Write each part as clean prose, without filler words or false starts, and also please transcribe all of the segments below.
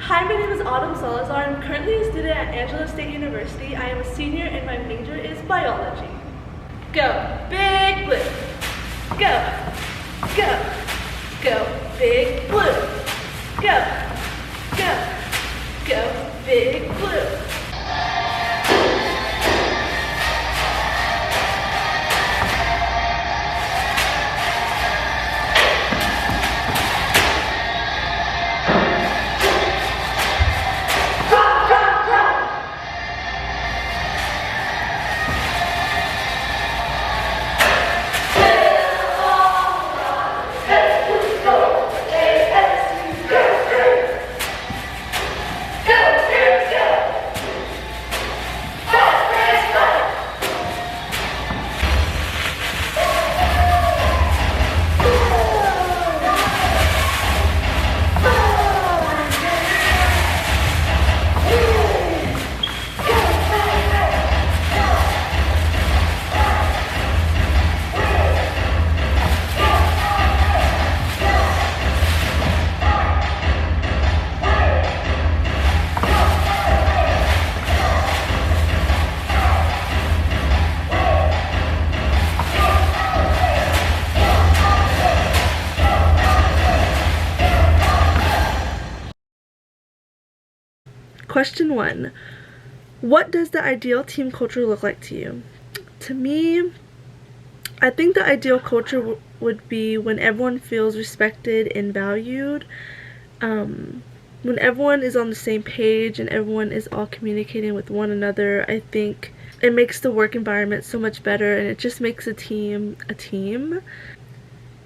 Hi, my name is Autumn Salazar. I'm currently a student at Angelo State University. I am a senior and my major is biology. Go, big blue. Go, go, go, big blue. Go, go, go, big blue. Question 1. What does the ideal team culture look like to you? To me, I think the ideal culture would be when everyone feels respected and valued, when everyone is on the same page and everyone is all communicating with one another. I think it makes the work environment so much better and it just makes a team a team.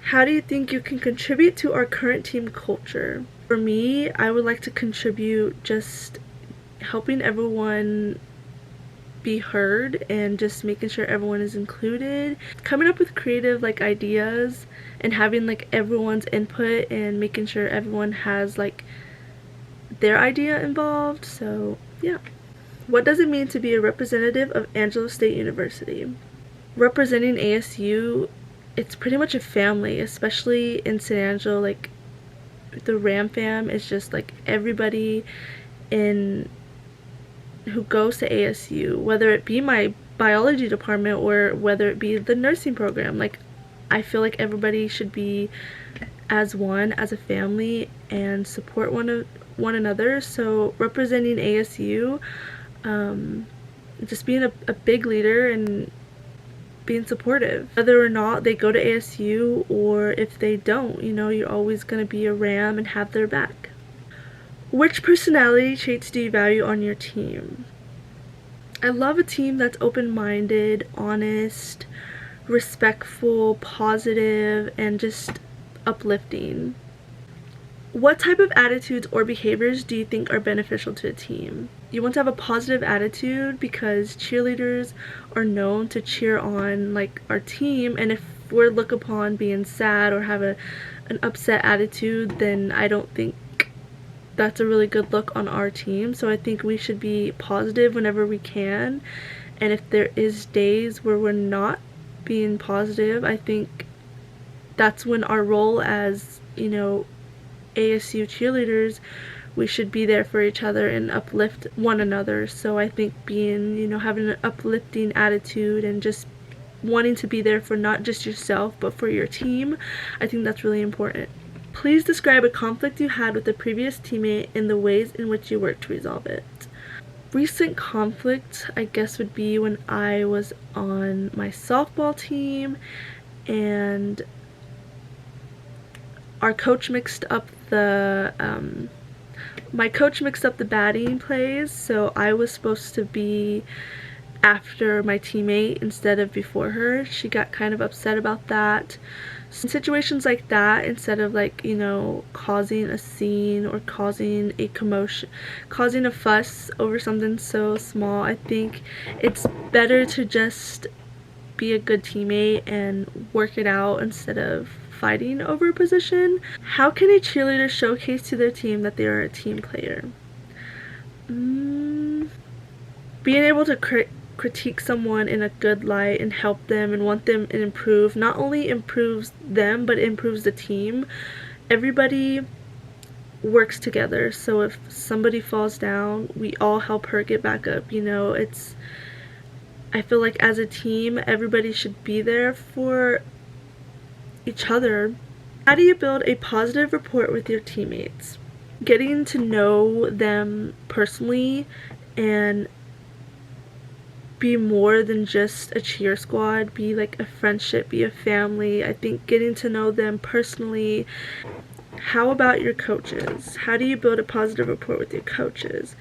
How do you think you can contribute to our current team culture? For me, I would like to contribute just helping everyone be heard and just making sure everyone is included, coming up with creative ideas and having everyone's input and making sure everyone has their idea involved. So yeah. What does it mean to be a representative of Angelo State University? Representing ASU, it's pretty much a family, especially in San Angelo. The Ram fam is just everybody in who goes to ASU, whether it be my biology department or whether it be the nursing program. I feel like everybody should be as one, as a family, and support one another. So representing ASU, just being a big leader and being supportive, whether or not they go to ASU or if they don't, you're always going to be a Ram and have their back. Which personality traits do you value on your team? I love a team that's open-minded, honest, respectful, positive, and just uplifting. What type of attitudes or behaviors do you think are beneficial to a team? You want to have a positive attitude because cheerleaders are known to cheer on our team, and if we're looked upon being sad or have an upset attitude, then I don't think that's a really good look on our team. So I think we should be positive whenever we can, and if there is days where we're not being positive, I think that's when our role as ASU cheerleaders, we should be there for each other and uplift one another. So I think being having an uplifting attitude and just wanting to be there for not just yourself but for your team, I think that's really important. Please describe a conflict you had with a previous teammate and the ways in which you worked to resolve it. Recent conflict, I guess, would be when I was on my softball team and our coach mixed up my coach mixed up the batting plays, so I was supposed to be after my teammate instead of before her. She got kind of upset about that. So in situations like that, instead of causing a scene or causing a commotion, causing a fuss over something so small, I think it's better to just be a good teammate and work it out instead of fighting over a position. How can a cheerleader showcase to their team that they are a team player? Being able to critique someone in a good light and help them and want them to improve not only improves them but improves the team. Everybody works together. So if somebody falls down, we all help her get back up. I feel like as a team, everybody should be there for each other. How do you build a positive rapport with your teammates? Getting to know them personally and be more than just a cheer squad, be like a friendship, be a family. I think getting to know them personally. How about your coaches? How do you build a positive rapport with your coaches?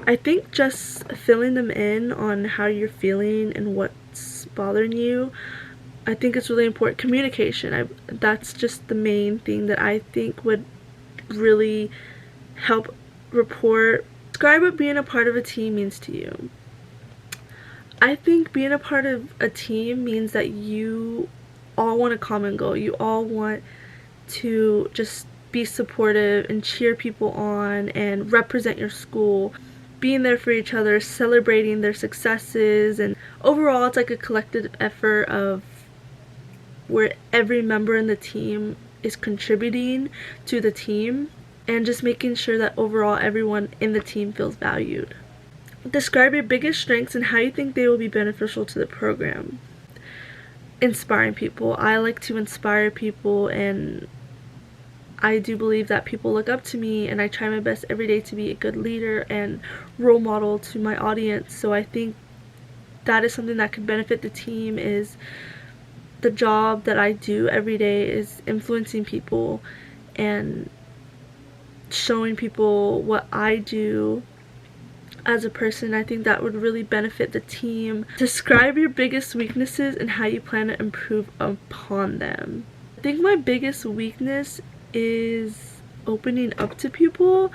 I think just filling them in on how you're feeling and what's bothering you. I think it's really important. Communication. That's just the main thing that I think would really help rapport. Describe what being a part of a team means to you. I think being a part of a team means that you all want a common goal. You all want to just be supportive and cheer people on and represent your school, being there for each other, celebrating their successes, and overall it's like a collective effort of where every member in the team is contributing to the team and just making sure that overall everyone in the team feels valued. Describe your biggest strengths and how you think they will be beneficial to the program. Inspiring people. I like to inspire people, and I do believe that people look up to me, and I try my best every day to be a good leader and role model to my audience. So I think that is something that could benefit the team. Is the job that I do every day is influencing people and showing people what I do as a person. I think that would really benefit the team. Describe your biggest weaknesses and how you plan to improve upon them. I think my biggest weakness is opening up to people.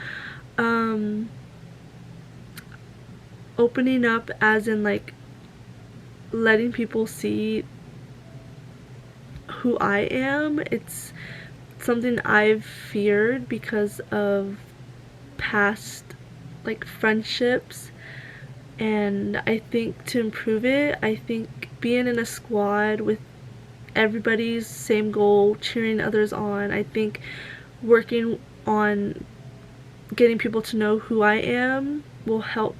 Opening up as in like letting people see who I am. It's something I've feared because of past like friendships, and I think to improve it, I think being in a squad with everybody's same goal, cheering others on, I think working on getting people to know who I am will help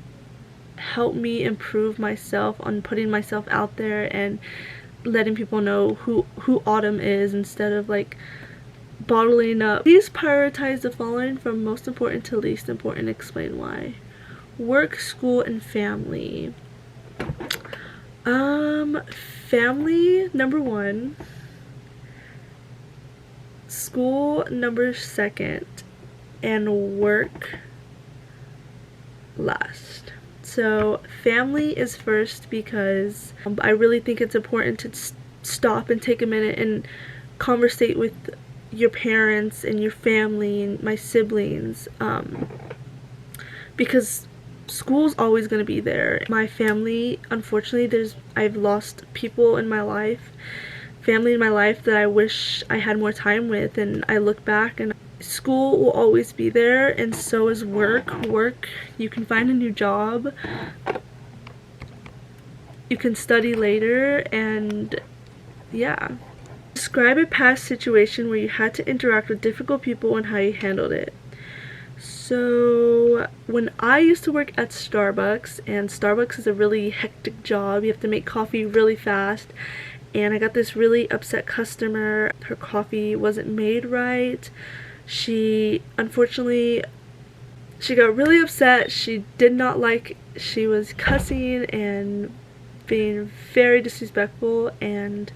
me improve myself on putting myself out there and letting people know who Autumn is instead of like bottling up. Please prioritize the following from most important to least important. Explain why. Work, school, and family. Family number 1, school number 2nd, and work last. So family is first because I really think it's important to stop and take a minute and conversate with your parents and your family and my siblings, because school's always going to be there. My family, unfortunately, I've lost people in my life, family in my life that I wish I had more time with, and I look back and school will always be there, and so is work. You can find a new job, you can study later, and yeah. Describe a past situation where you had to interact with difficult people and how you handled it. So when I used to work at Starbucks, and Starbucks is a really hectic job, you have to make coffee really fast, and I got this really upset customer. Her coffee wasn't made right. She got really upset. She was cussing and being very disrespectful, and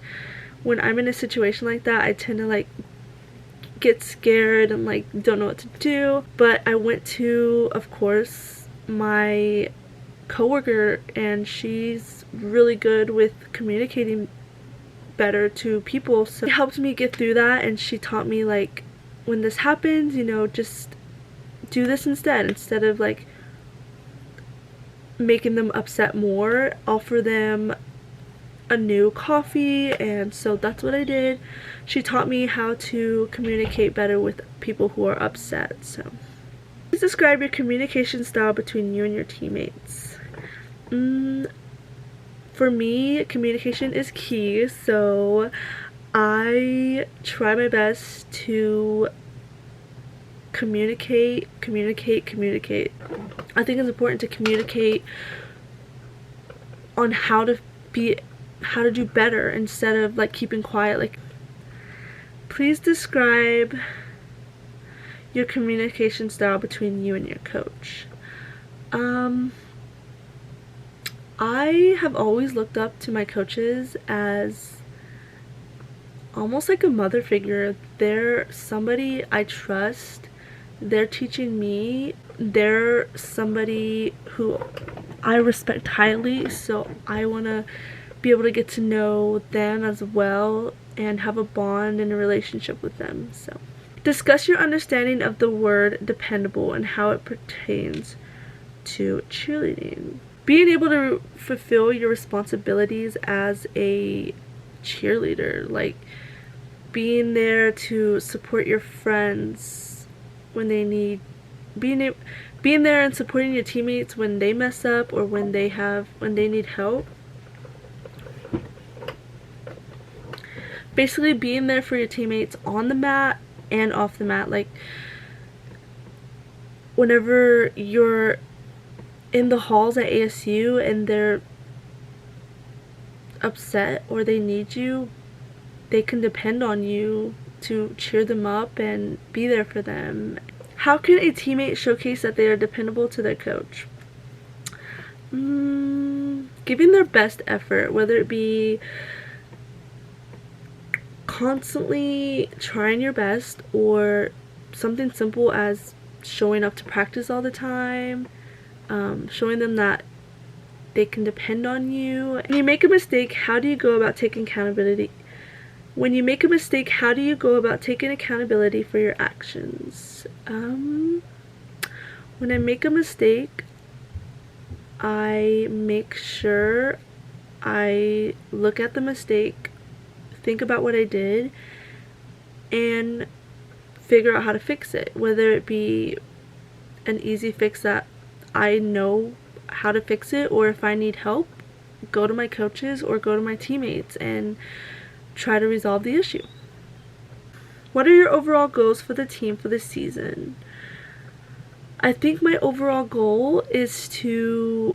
when I'm in a situation like that, I tend to like get scared and like don't know what to do. But I went to, of course, my coworker, and she's really good with communicating better to people, so she helped me get through that, and she taught me like, when this happens, just do this instead of like making them upset more, offer them a new coffee. And so that's what I did. She taught me how to communicate better with people who are upset. So please describe your communication style between you and your teammates. For me, communication is key, so I try my best to communicate, communicate, communicate. I think it's important to communicate on how to do better instead of like keeping quiet. Like, please describe your communication style between you and your coach. I have always looked up to my coaches as almost like a mother figure. They're somebody I trust. They're teaching me. They're somebody who I respect highly, so I want to be able to get to know them as well and have a bond and a relationship with them. So, discuss your understanding of the word dependable and how it pertains to cheerleading. Being able to fulfill your responsibilities as a cheerleader, like being there to support your friends when they need, being there and supporting your teammates when they mess up or when they need help. Basically being there for your teammates on the mat and off the mat. Like, whenever you're in the halls at ASU and they're upset or they need you, they can depend on you to cheer them up and be there for them. How can a teammate showcase that they are dependable to their coach? Giving their best effort, whether it be constantly trying your best or something simple as showing up to practice all the time, showing them that they can depend on you. When you make a mistake, how do you go about taking accountability? When you make a mistake, how do you go about taking accountability for your actions? When I make a mistake, I make sure I look at the mistake, think about what I did, and figure out how to fix it. Whether it be an easy fix that I know how to fix it, or if I need help, go to my coaches or go to my teammates and try to resolve the issue. What are your overall goals for the team for this season? I think my overall goal is to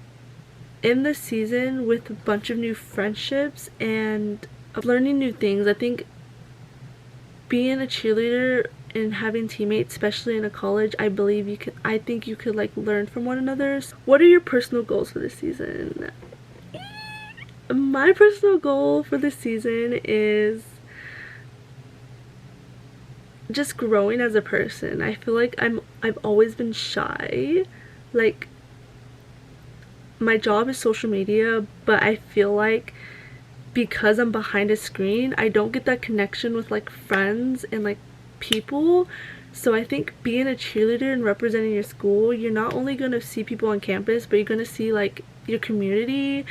end the season with a bunch of new friendships and of learning new things. I think being a cheerleader and having teammates, especially in a college, I think you could like learn from one another. What are your personal goals for this season? My personal goal for this season is just growing as a person. I feel like I've always been shy. Like, my job is social media, but I feel like because I'm behind a screen, I don't get that connection with like friends and like people. So I think being a cheerleader and representing your school, you're not only going to see people on campus, but you're going to see like your community.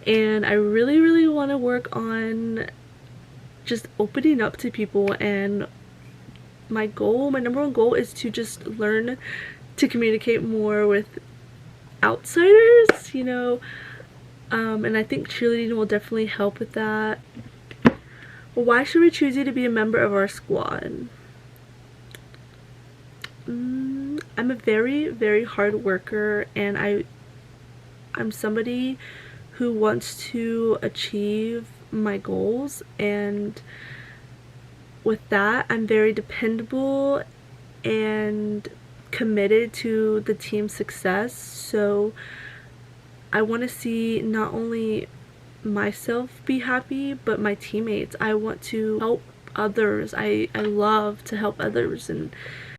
And I really, really want to work on just opening up to people. And my number one goal is to just learn to communicate more with outsiders, you know. And I think cheerleading will definitely help with that. Why should we choose you to be a member of our squad? I'm a very, very hard worker, and I'm somebody who wants to achieve my goals, and with that, I'm very dependable and committed to the team's success. So I want to see not only myself be happy, but my teammates. I want to help others. I love to help others, and